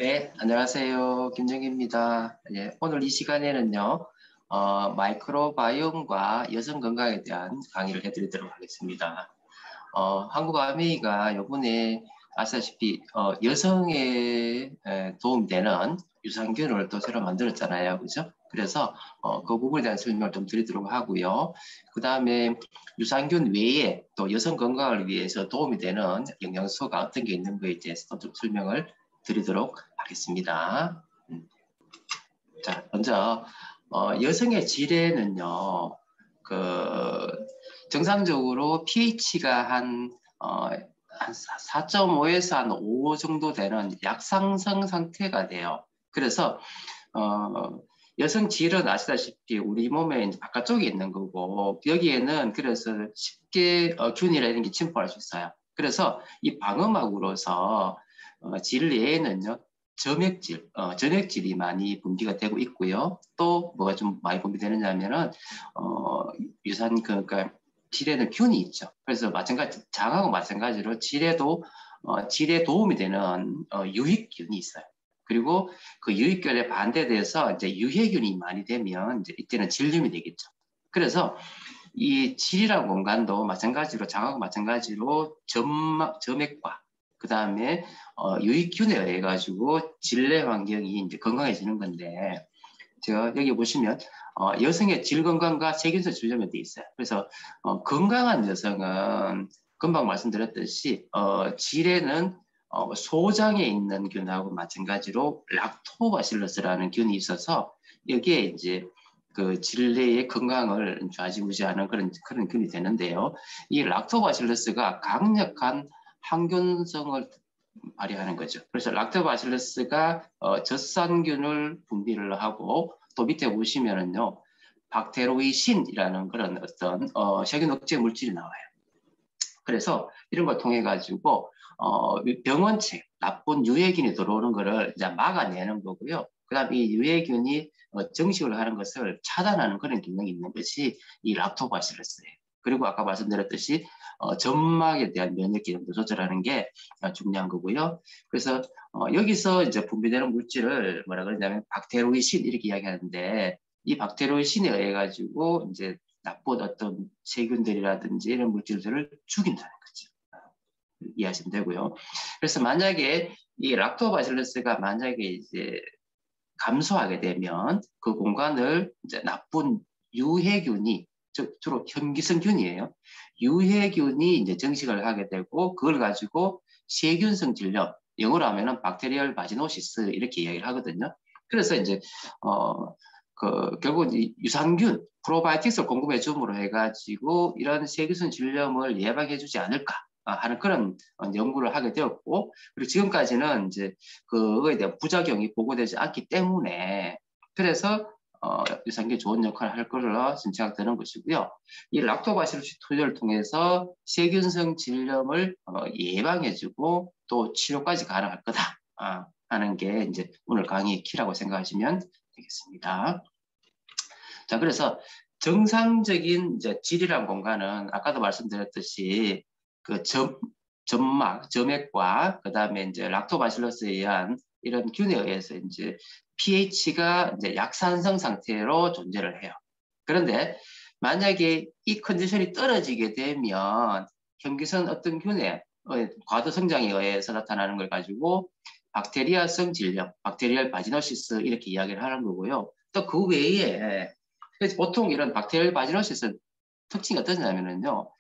네, 안녕하세요. 김정희입니다. 예, 오늘 이 시간에는요, 마이크로바이옴과 여성 건강에 대한 강의를 해드리도록 하겠습니다. 한국아메이가 요번에 아시다시피 여성에 도움이 되는 유산균을 또 새로 만들었잖아요. 그죠? 그래서 그 부분에 대한 설명을 좀 드리도록 하고요. 그 다음에 유산균 외에 또 여성 건강을 위해서 도움이 되는 영양소가 어떤 게 있는 거에 대해서 좀 설명을 드리도록 하겠습니다. 자, 먼저 여성의 질에는요, 정상적으로 pH가 한 4.5에서 한 5 정도 되는 약상승 상태가 돼요. 그래서 여성 질은 아시다시피 우리 몸에 이제 바깥쪽에 있는 거고, 여기에는 그래서 쉽게 균이라는 게 침투할 수 있어요. 그래서 이 방어막으로서 질 내에는요, 점액질이 많이 분비가 되고 있고요. 또 뭐가 좀 많이 분비되느냐 하면은 그러니까 질에는 균이 있죠. 그래서 장하고 마찬가지로 질에 도움이 되는 유익균이 있어요. 그리고 그 유익균에 반대돼서 이제 유해균이 많이 되면 이제 이때는 질염이 되겠죠. 그래서 이 질이라는 공간도 마찬가지로 장하고 마찬가지로 점액과 그 다음에 유익균에 의해 가지고 질내 환경이 이제 건강해지는 건데, 제가 여기 보시면 여성의 질 건강과 세균성 질염에 돼 있어요. 그래서 건강한 여성은 금방 말씀드렸듯이 질에는 소장에 있는 균하고 마찬가지로 락토바실러스라는 균이 있어서 여기에 이제 그 질내의 건강을 좌지우지하는 그런 균이 되는데요. 이 락토바실러스가 강력한 항균성을 발휘하는 거죠. 그래서 락토바실러스가 젖산균을 분비를 하고, 또 밑에 보시면은요, 박테로이신이라는 그런 어떤 세균 억제 물질이 나와요. 그래서 이런 걸 통해 가지고 병원체 나쁜 유해균이 들어오는 거를 이제 막아내는 거고요. 그다음 이 유해균이 정식을 하는 것을 차단하는 그런 기능이 있는 것이 이 락토바실러스예요. 그리고 아까 말씀드렸듯이 점막에 대한 면역 기능도 조절하는 게 중요한 거고요. 그래서 여기서 이제 분비되는 물질을 뭐라 그러냐면 박테로이신 이렇게 이야기하는데, 이 박테로이신에 의해 가지고 이제 나쁜 어떤 세균들이라든지 이런 물질들을 죽인다는 거죠. 이해하시면 되고요. 그래서 만약에 이 락토바실러스가 만약에 이제 감소하게 되면 그 공간을 이제 나쁜 유해균이, 주로 현기성균이에요. 유해균이 이제 정식을 하게 되고, 그걸 가지고 세균성 질염, 영어로 하면은 박테리얼 바지노시스 이렇게 이야기를 하거든요. 그래서 이제 결국 유산균, 프로바이오틱스를 공급해 줌으로 해가지고 이런 세균성 질염을 예방해주지 않을까 하는 그런 연구를 하게 되었고, 그리고 지금까지는 이제 그거에 대한 부작용이 보고되지 않기 때문에, 그래서 유산균이 좋은 역할을 할 것으로 생각되는 것이고요. 이 락토바실루스 투여를 통해서 세균성 질염을 예방해주고 또 치료까지 가능할 거다 하는 게 이제 오늘 강의의 키라고 생각하시면 되겠습니다. 자, 그래서 정상적인 이제 질이란 공간은 아까도 말씀드렸듯이 그 점액과 그 다음에 이제 락토바실러스에 의한 이런 균에 의해서 이제 pH가 이제 약산성 상태로 존재를 해요. 그런데 만약에 이 컨디션이 떨어지게 되면 현기성 어떤 균의 과도 성장에 의해서 나타나는 걸 가지고 박테리아성 질염, 박테리얼 바지노시스 이렇게 이야기를 하는 거고요. 또 그 외에 보통 이런 박테리얼 바지노시스 특징이 어떠냐면요,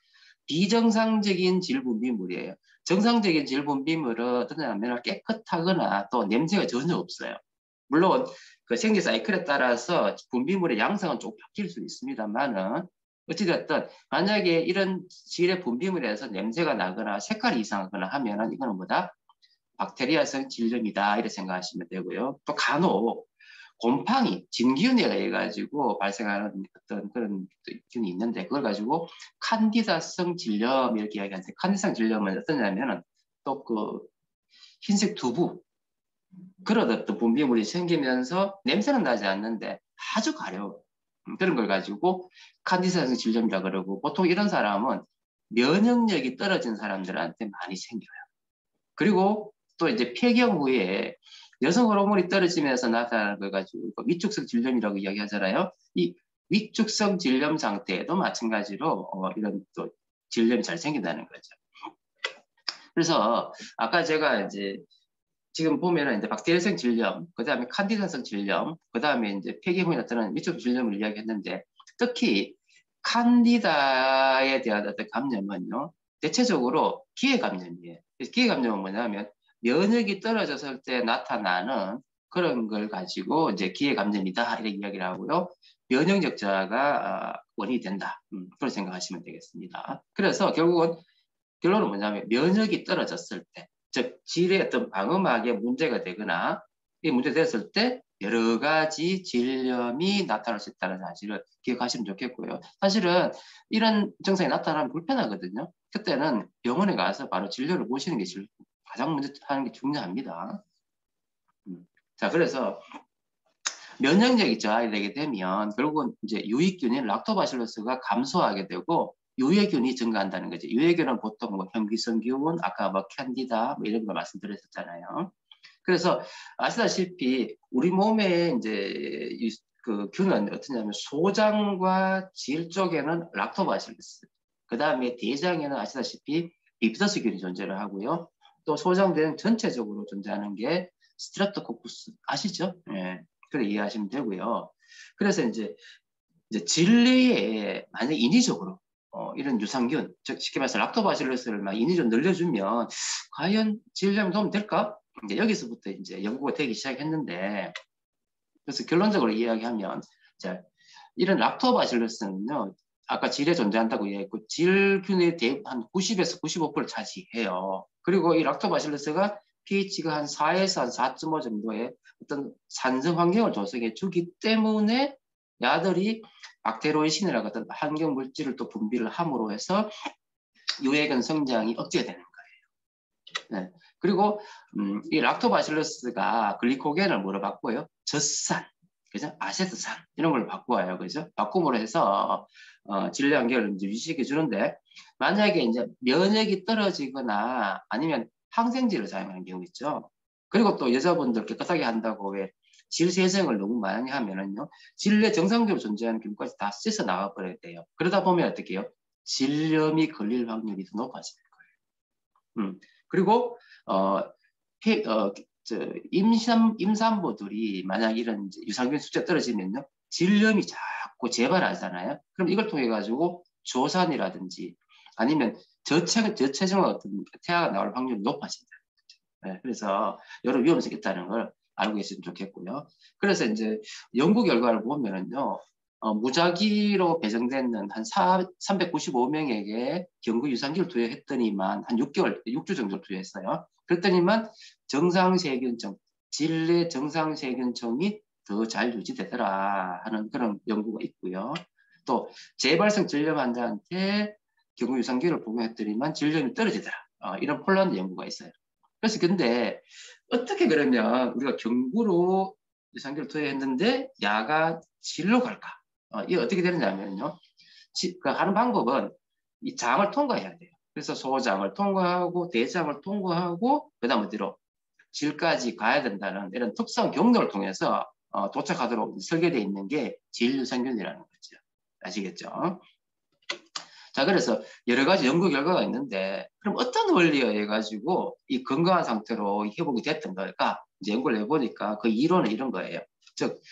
비정상적인 질 분비물이에요. 정상적인 질 분비물은 어떠냐면 깨끗하거나 또 냄새가 전혀 없어요. 물론 그 생리 사이클에 따라서 분비물의 양상은 조금 바뀔 수 있습니다만은, 어찌됐든 만약에 이런 질의 분비물에서 냄새가 나거나 색깔이 이상하거나 하면은 이거는 뭐다? 박테리아성 질염이다 이렇게 생각하시면 되고요. 또 간혹 곰팡이, 진균에 의해 가지고 발생하는 어떤 그런 균이 있는데, 그걸 가지고 칸디다성 질염 이렇게 이야기하는데, 칸디다성 질염은 어떠냐면은 또 그 흰색 두부, 그런 어떤 분비물이 생기면서 냄새는 나지 않는데 아주 가려워. 그런 걸 가지고 칸디다성 질염이라 그러고, 보통 이런 사람은 면역력이 떨어진 사람들한테 많이 생겨요. 그리고 또 이제 폐경 후에 여성 호르몬이 떨어지면서 나타나는 걸 가지고 위축성 질염이라고 이야기하잖아요. 이 위축성 질염 상태에도 마찬가지로 이런 또 질염이 잘 생긴다는 거죠. 그래서 아까 제가 이제 지금 보면은 이제 박테리아성 질염, 그 다음에 칸디다성 질염, 그 다음에 이제 폐기 후에 나타나는 위축 질염을 이야기했는데, 특히 칸디다에 대한 어떤 감염은요, 대체적으로 기회 감염이에요. 기회 감염은 뭐냐면 면역이 떨어졌을 때 나타나는 그런 걸 가지고 이제 기회 감염이다 이렇게 이야기를 하고요. 면역력 저하가 원인이 된다. 그렇게 생각하시면 되겠습니다. 그래서 결론은 뭐냐면 면역이 떨어졌을 때, 즉 질의 어떤 방어막에 문제가 되거나 이 문제 됐을 때 여러 가지 질염이 나타날 수 있다는 사실을 기억하시면 좋겠고요. 사실은 이런 증상이 나타나면 불편하거든요. 그때는 병원에 가서 바로 진료를 보시는 게 가장 먼저 하는 게 중요합니다. 자, 그래서 면역력이 저하되게 되면 결국은 이제 유익균인 락토바실러스가 감소하게 되고 유해균이 증가한다는 거죠. 유해균은 보통 뭐 현기성균, 아까 뭐 캔디다 뭐 이런 거 말씀드렸었잖아요. 그래서 아시다시피 우리 몸에 이제 그 균은 어떠냐면 소장과 질 쪽에는 락토바실러스, 그 다음에 대장에는 아시다시피 비피더스균이 존재를 하고요. 또 소장대는 전체적으로 존재하는 게 스트랩토코쿠스 아시죠? 예. 그래 이해하시면 되고요. 그래서 이제 질내에 만약 인위적으로 이런 유산균, 즉 쉽게 말해서 락토바실러스를 막 인위적으로 늘려주면 과연 질량이 도움 될까? 이제 여기서부터 이제 연구가 되기 시작했는데, 그래서 결론적으로 이야기하면 자, 이런 락토바실러스는요, 아까 질에 존재한다고 이야기했고 질균의 한 90에서 95%를 차지해요. 그리고 이 락토바실러스가 pH가 한 4에서 한 4.5 정도의 어떤 산성 환경을 조성해 주기 때문에 야들이 박테로이신이라고 어떤 환경 물질을 또 분비를 함으로 해서 유해균 성장이 억제가 되는 거예요. 네. 그리고 이 락토바실러스가 글리코겐을 뭐로 바꿔요? 젖산, 그죠? 아세트산 이런 걸 바꾸어요, 그죠? 바꿈으로 해서 질내 환경을 이제 유지시켜 주는데, 만약에 이제 면역이 떨어지거나 아니면 항생제를 사용하는 경우 있죠. 그리고 또 여자분들 깨끗하게 한다고 왜 질 세정을 너무 많이 하면은요, 질내 정상적으로 존재하는 균까지 다 씻어 나가 버려야 돼요. 그러다 보면 어떻게 해요? 질염이 걸릴 확률이 더 높아질 거예요. 그리고 임산부들이 만약 이런 유산균 수치가 떨어지면요, 질염이 자꾸 재발하잖아요. 그럼 이걸 통해 가지고 조산이라든지 아니면 저체중과 같은 태아가 나올 확률이 높아진다. 네, 그래서 여러 위험성이 있다는 걸 알고 계시면 좋겠고요. 그래서 이제 연구 결과를 보면은요, 무작위로 배정되는 한 395명에게 경구 유산균을 투여했더니만 한 6주 정도 투여했어요. 그랬더니만 정상세균증, 질내 정상세균증이 더 잘 유지되더라 하는 그런 연구가 있고요. 또 재발성 질염 환자한테 경구 유산균을 복용했더니만 질염이 떨어지더라. 이런 폴란드 연구가 있어요. 그래서 근데 어떻게 그러면 우리가 경구로 유산균을 투여했는데 야가 질로 갈까? 이게 어떻게 되느냐면요. 하는 방법은 이 장을 통과해야 돼요. 그래서 소장을 통과하고 대장을 통과하고 그다음 어디로 질까지 가야 된다는 이런 특수한 경로를 통해서 도착하도록 설계되어 있는 게 질유산균이라는 거죠. 아시겠죠? 자, 그래서 여러 가지 연구 결과가 있는데, 그럼 어떤 원리에 의해 가지고 이 건강한 상태로 회복이 됐던 걸까? 이제 연구를 해보니까 그 이론은 이런 거예요. 즉,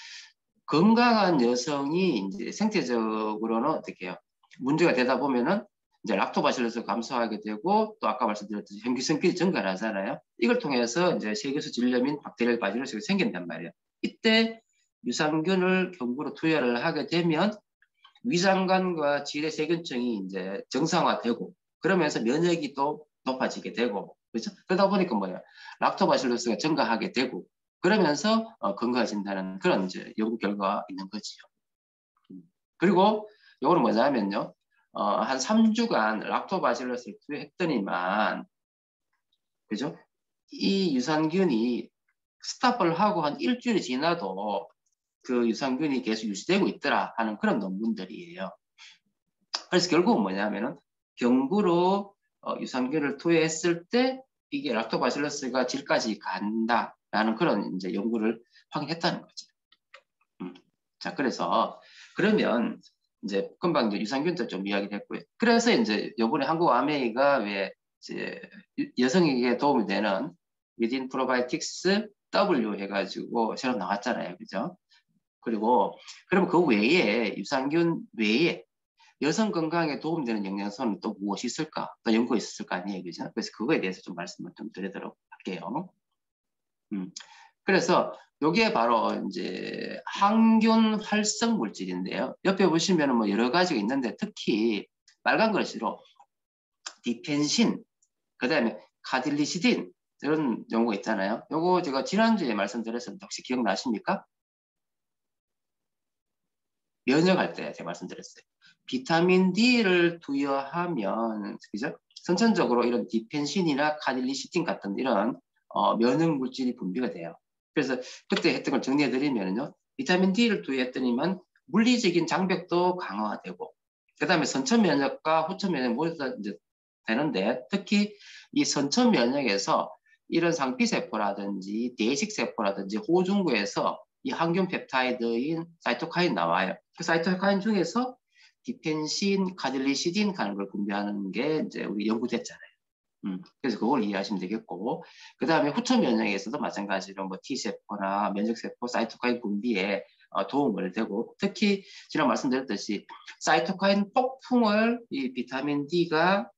건강한 여성이 이제 생태적으로는 어떻게 해요? 문제가 되다 보면은 이제 락토바실러스 감소하게 되고, 또 아까 말씀드렸듯이 현기성균이 증가하잖아요. 이걸 통해서 이제 세균수 질염인 박테리아 바실러스가 생긴단 말이에요. 이때 유산균을 경구로 투여를 하게 되면 위장관과 질의 세균층이 이제 정상화되고, 그러면서 면역이 또 높아지게 되고, 그렇죠? 그러다 보니까 뭐야, 락토바실러스가 증가하게 되고, 그러면서 건강해진다는 그런 이제 연구 결과가 있는 거지요. 그리고 이거는 뭐냐면요, 한 3주간 락토바실러스를 투여했더니만, 그죠? 이 유산균이 스탑을 하고 한 일주일이 지나도 그 유산균이 계속 유지되고 있더라 하는 그런 논문들이에요. 그래서 결국은 뭐냐면은 경구로 유산균을 투여했을 때 이게 락토바실러스가 질까지 간다라는 그런 이제 연구를 확인했다는 거죠. 자, 그래서 그러면 이제 금방 이제 유산균도 좀 이야기됐고요. 그래서 이제 요번에 한국 아메이가 왜 이제 여성에게 도움이 되는 Within Probiotics W 해가지고 새로 나왔잖아요, 그죠? 그리고 그러면 그 외에 유산균 외에 여성 건강에 도움되는 영양소는 또 무엇이 있을까? 또 연구가 있었을 거 아니에요, 그죠? 그래서 그거에 대해서 좀 말씀을 좀 드리도록 할게요. 그래서 이게 바로 이제 항균 활성 물질인데요. 옆에 보시면 뭐 여러 가지가 있는데 특히 빨간 글씨로 디펜신, 그 다음에 카딜리시딘 이런 용어가 있잖아요. 요거 제가 지난주에 말씀드렸었는데 혹시 기억나십니까? 면역할 때 제가 말씀드렸어요. 비타민 D를 투여하면 그죠? 선천적으로 이런 디펜신이나 카딜리시딘 같은 이런 면역 물질이 분비가 돼요. 그래서 그때 했던 걸 정리해드리면요. 비타민 D를 투여했더니만 물리적인 장벽도 강화가 되고 그 다음에 선천 면역과 후천 면역 모두 다 이제 되는데 특히 이 선천 면역에서 이런 상피세포라든지 대식세포라든지 호중구에서 이 항균 펩타이드인 사이토카인 나와요. 그 사이토카인 중에서 디펜신, 카딜리시딘 하는 걸 분비하는 게 이제 우리 연구됐잖아요. 그래서 그걸 이해하시면 되겠고, 그 다음에 후천 면역에서도 마찬가지로 뭐 T세포나 면역세포, 사이토카인 분비에 도움을 되고, 특히 지난 말씀드렸듯이 사이토카인 폭풍을 이 비타민 D가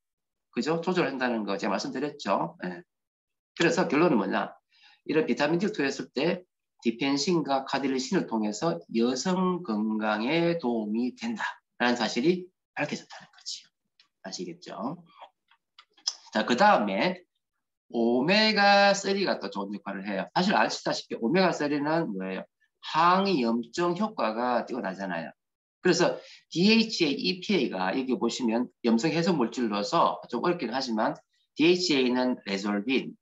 그죠? 조절한다는 거 제가 말씀드렸죠. 네. 그래서 결론은 뭐냐? 이런 비타민 D를 투여했을 때 디펜신과 카딜리신을 통해서 여성 건강에 도움이 된다라는 사실이 밝혀졌다는 거지요. 아시겠죠? 자, 그 다음에 오메가3가 또 좋은 역할을 해요. 사실 아시다시피 오메가3는 뭐예요? 항염증 효과가 뛰어나잖아요. 그래서 DHA, EPA가 여기 보시면 염성 해소 물질로서 좀 어렵긴 하지만 DHA는 레졸빈,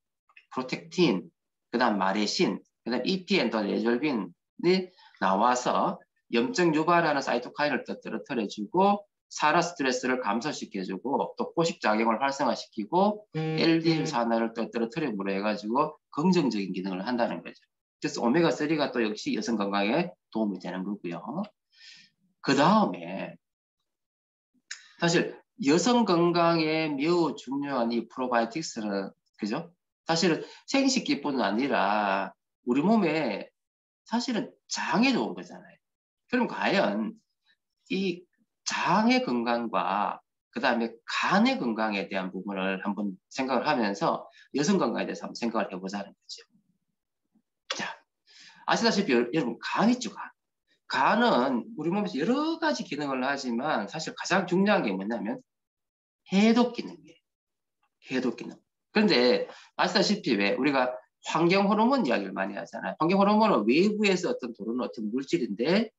프로텍틴, 그 다음 마레신, 그 다음 EPA는 또 레졸빈이 나와서 염증 유발하는 사이토카인을 떨어뜨려주고 산화 스트레스를 감소시켜주고 또 포식작용을 활성화시키고 LDL 산화를 또 떨어뜨림으로 해가지고 긍정적인 기능을 한다는 거죠. 그래서 오메가3가 또 역시 여성 건강에 도움이 되는 거고요. 그 다음에 사실 여성 건강에 매우 중요한 이 프로바이오틱스는 그죠? 사실은 생식기뿐 아니라 우리 몸에 사실은 장에 좋은 거잖아요. 그럼 과연 이 장의 건강과 그 다음에 간의 건강에 대한 부분을 한번 생각을 하면서 여성 건강에 대해서 한번 생각을 해보자는 거죠. 자, 아시다시피 여러분 간 있죠, 간. 간은 우리 몸에서 여러 가지 기능을 하지만 사실 가장 중요한 게 뭐냐면 해독 기능이에요. 해독 기능. 그런데 아시다시피 왜 우리가 환경 호르몬 이야기를 많이 하잖아요. 환경 호르몬은 외부에서 어떤 들어오는 어떤 물질인데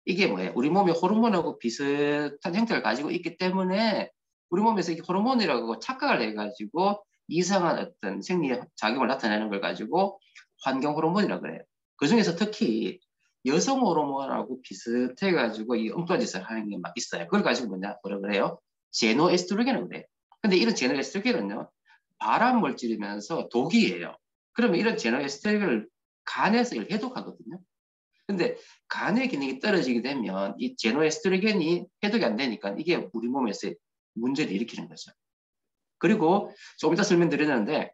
이게 뭐예요? 우리 몸이 호르몬하고 비슷한 형태를 가지고 있기 때문에 우리 몸에서 이게 호르몬이라고 착각을 해가지고 이상한 어떤 생리 작용을 나타내는 걸 가지고 환경 호르몬이라고 그래요. 그 중에서 특히 여성 호르몬하고 비슷해가지고 이 엉뚱한 짓을 하는 게 막 있어요. 그걸 가지고 뭐라 그래요? 제노에스트로겐이라고 그래요. 근데 이런 제노에스트로겐은요, 발암 물질이면서 독이에요. 그러면 이런 제노에스트로겐을 간에서 해독하거든요. 근데 간의 기능이 떨어지게 되면 이 제노에스트로겐이 해독이 안 되니까 이게 우리 몸에서 문제를 일으키는 거죠. 그리고 조금 이따 설명드리는데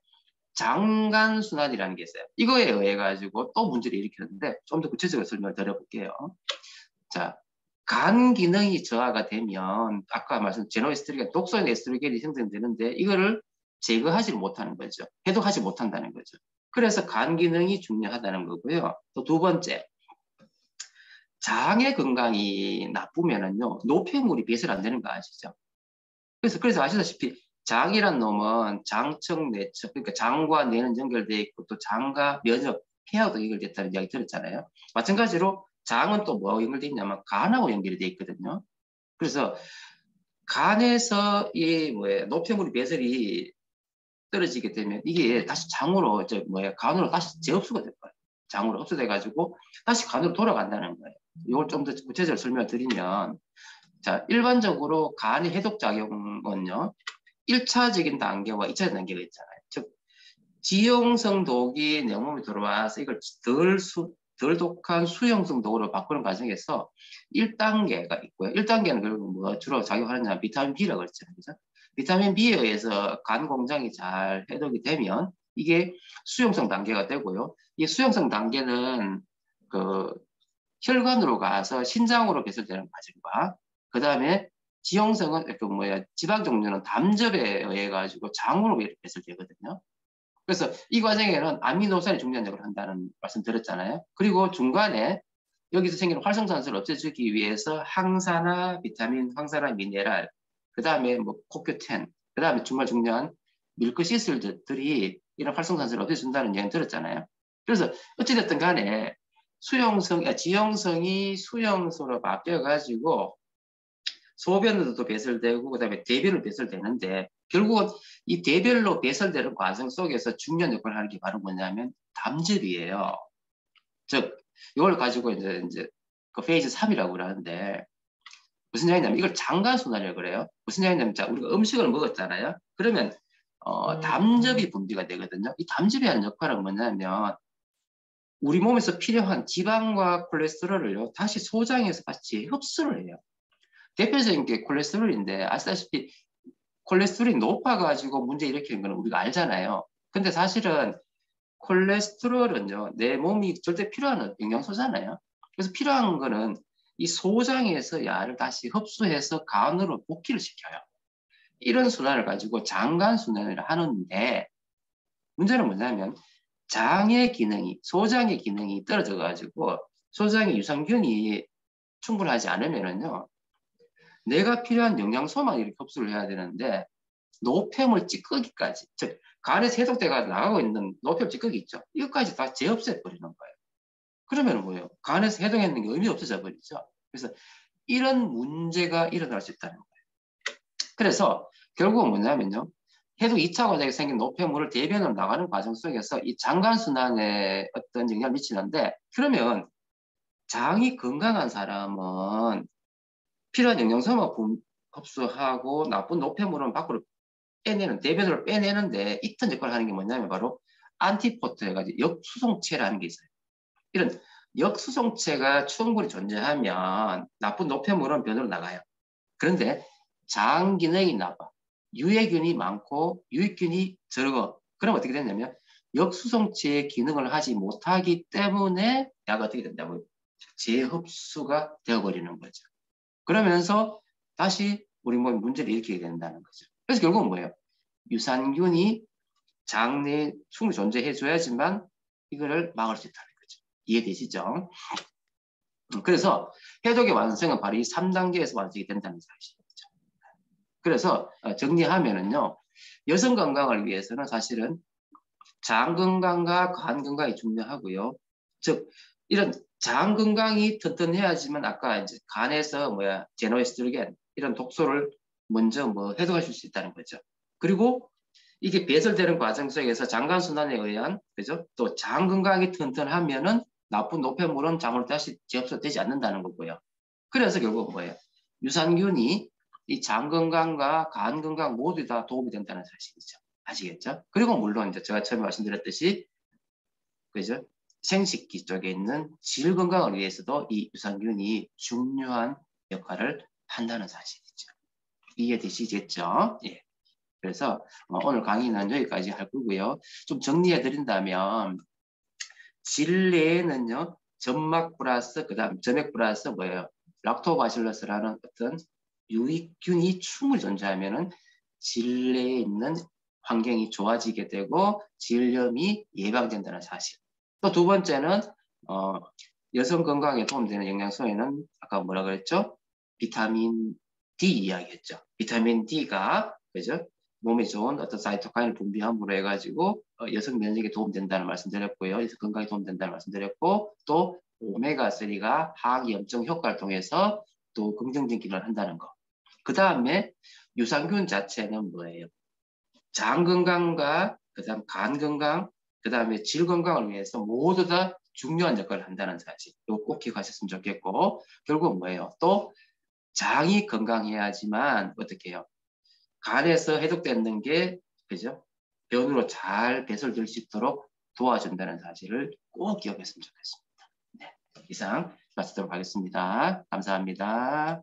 장간순환이라는 게 있어요. 이거에 의해 가지고 또 문제를 일으키는데 좀 더 구체적으로 설명을 드려볼게요. 자, 간 기능이 저하가 되면 아까 말씀 제노에스트로겐, 독소인 에스트로겐이 생성되는데 이거를 제거하지 못하는 거죠. 해독하지 못한다는 거죠. 그래서 간 기능이 중요하다는 거고요. 또 두 번째, 장의 건강이 나쁘면은요, 노폐물이 배설 안 되는 거 아시죠? 그래서 아시다시피 장이란 놈은 장청, 내청, 그러니까 장과 뇌는 연결되어 있고 또 장과 면역, 폐하고도 연결됐다는 이야기 들었잖아요. 마찬가지로 장은 또 뭐하고 연결되어 있냐면 간하고 연결이 되어 있거든요. 그래서 간에서 이 노폐물 배설이 떨어지게 되면 이게 다시 장으로 간으로 다시 재흡수가 될 거예요. 장으로 흡수돼 가지고 다시 간으로 돌아간다는 거예요. 이걸 좀 더 구체적으로 설명을 드리면 자, 일반적으로 간의 해독 작용은요. 1차적인 단계와 2차적인 단계가 있잖아요. 즉 지용성 독이 내 몸에 들어와서 이걸 덜 독한 수용성 독으로 바꾸는 과정에서 1단계가 있고요. 1단계는 결국 뭐 주로 작용하느냐 비타민 B라고 그랬잖아요. 그죠? 비타민 B에 의해서 간 공장이 잘 해독이 되면 이게 수용성 단계가 되고요. 이 수용성 단계는 그 혈관으로 가서 신장으로 배설되는 과정과 그 다음에 지용성은 그 뭐야 지방 종류는 담즙에 의해 가지고 장으로 배설되거든요. 그래서 이 과정에는 아미노산이 중요한 역할을 한다는 말씀 드렸잖아요. 그리고 중간에 여기서 생기는 활성산소를 없애주기 위해서 항산화, 비타민, 황산화, 미네랄, 그 다음에 뭐 코큐텐, 그 다음에 정말 중요한 밀크시슬들이 이런 활성산소를 없애준다는 얘기 들었잖아요. 그래서 어찌됐든 간에 지용성이 수용소로 바뀌어가지고 소변으로도 배설되고 그다음에 대변으로 배설되는데 결국은 이 대변으로 배설되는 과정 속에서 중요한 역할을 하는 게 바로 뭐냐면 담즙이에요. 즉 이걸 가지고 이제 그 페이즈 3이라고 그러는데 무슨 얘기냐면 이걸 장간순환이라고 그래요. 무슨 얘기냐면 자 우리가 음식을 먹었잖아요. 그러면 담즙이 분비가 되거든요. 이 담즙이 하는 역할은 뭐냐면 우리 몸에서 필요한 지방과 콜레스테롤을요 다시 소장해서 같이 흡수를 해요. 대표적인 게 콜레스테롤인데 아시다시피 콜레스테롤이 높아가지고 문제 일으키는 건 우리가 알잖아요. 근데 사실은 콜레스테롤은요 내 몸이 절대 필요한 영양소잖아요. 그래서 필요한 거는 이 소장에서 야를 다시 흡수해서 간으로 복기를 시켜요. 이런 순환을 가지고 장간 순환을 하는데 문제는 뭐냐면 장의 기능이 소장의 기능이 떨어져 가지고 소장의 유산균이 충분하지 않으면은요 내가 필요한 영양소만 이렇게 흡수를 해야 되는데 노폐물 찌꺼기까지 즉 간에서 해독돼가 나가고 있는 노폐물 찌꺼기 있죠. 이것까지 다 재흡수해 버리는 거예요. 그러면 뭐예요? 간에서 해독했는 게 의미 없어져 버리죠. 그래서 이런 문제가 일어날 수 있다는 거예요. 그래서 결국은 뭐냐면요. 해독 2차 과정에 생긴 노폐물을 대변으로 나가는 과정 속에서 이 장간순환에 어떤 영향을 미치는데 그러면 장이 건강한 사람은 필요한 영양소만 흡수하고 나쁜 노폐물은 밖으로 빼내는 대변으로 빼내는데 이런 역할을 하는 게 뭐냐면 바로 안티포트 해가지고 역수송체라는 게 있어요. 이런 역수송체가 충분히 존재하면 나쁜 노폐물은 변으로 나가요. 그런데 장 기능이 나빠. 유해균이 많고 유익균이 적어. 그럼 어떻게 되냐면 역수송체의 기능을 하지 못하기 때문에 약이 어떻게 된다고요? 재흡수가 되어버리는 거죠. 그러면서 다시 우리 몸에 문제를 일으키게 된다는 거죠. 그래서 결국은 뭐예요? 유산균이 장내에 충분히 존재해줘야지만 이거를 막을 수 있다는 거죠. 이해되시죠? 그래서 해독의 완성은 바로 이 3단계에서 완성이 된다는 사실이죠. 그래서 정리하면은요. 여성 건강을 위해서는 사실은 장 건강과 간 건강이 중요하고요. 즉 이런 장 건강이 튼튼해야지만 아까 이제 간에서 제노에스트로겐 이런 독소를 먼저 해독하실 수 있다는 거죠. 그리고 이게 배설되는 과정 속에서 장간순환에 의한 그죠? 또 장 건강이 튼튼하면은 나쁜 노폐물은 장으로 다시 재흡수되지 않는다는 거고요. 그래서 결국 뭐예요? 유산균이 이 장 건강과 간 건강 모두 다 도움이 된다는 사실이죠. 아시겠죠? 그리고 물론 이제 제가 처음에 말씀드렸듯이 그죠? 생식기 쪽에 있는 질 건강을 위해서도 이 유산균이 중요한 역할을 한다는 사실이죠. 이해되시겠죠? 예. 그래서 오늘 강의는 여기까지 할 거고요. 좀 정리해 드린다면 질 내에는요. 점막 플러스 그다음 점액 플러스 락토바실러스라는 어떤 유익균이 충분히 존재하면은 질 내에 있는 환경이 좋아지게 되고 질염이 예방된다는 사실. 또 두 번째는 여성 건강에 도움되는 영양소에는 아까 뭐라 그랬죠? 비타민 D 이야기했죠. 비타민 D가 그죠? 몸에 좋은 어떤 사이토카인을 분비함으로 해가지고 여성 면역에 도움된다는 말씀드렸고요. 여성 건강에 도움된다는 말씀드렸고 또 오메가3가 항염증 효과를 통해서 또 긍정적인 기능을 한다는 거. 그 다음에 유산균 자체는 뭐예요? 장 건강과 그다음 간 건강, 그 다음에 질 건강을 위해서 모두 다 중요한 역할을 한다는 사실. 이거 꼭 기억하셨으면 좋겠고 결국 뭐예요? 또 장이 건강해야지만 어떻게 해요? 간에서 해독되는 게 그죠? 변으로 잘 배설될 수 있도록 도와준다는 사실을 꼭 기억했으면 좋겠습니다. 네, 이상 마치도록 하겠습니다. 감사합니다.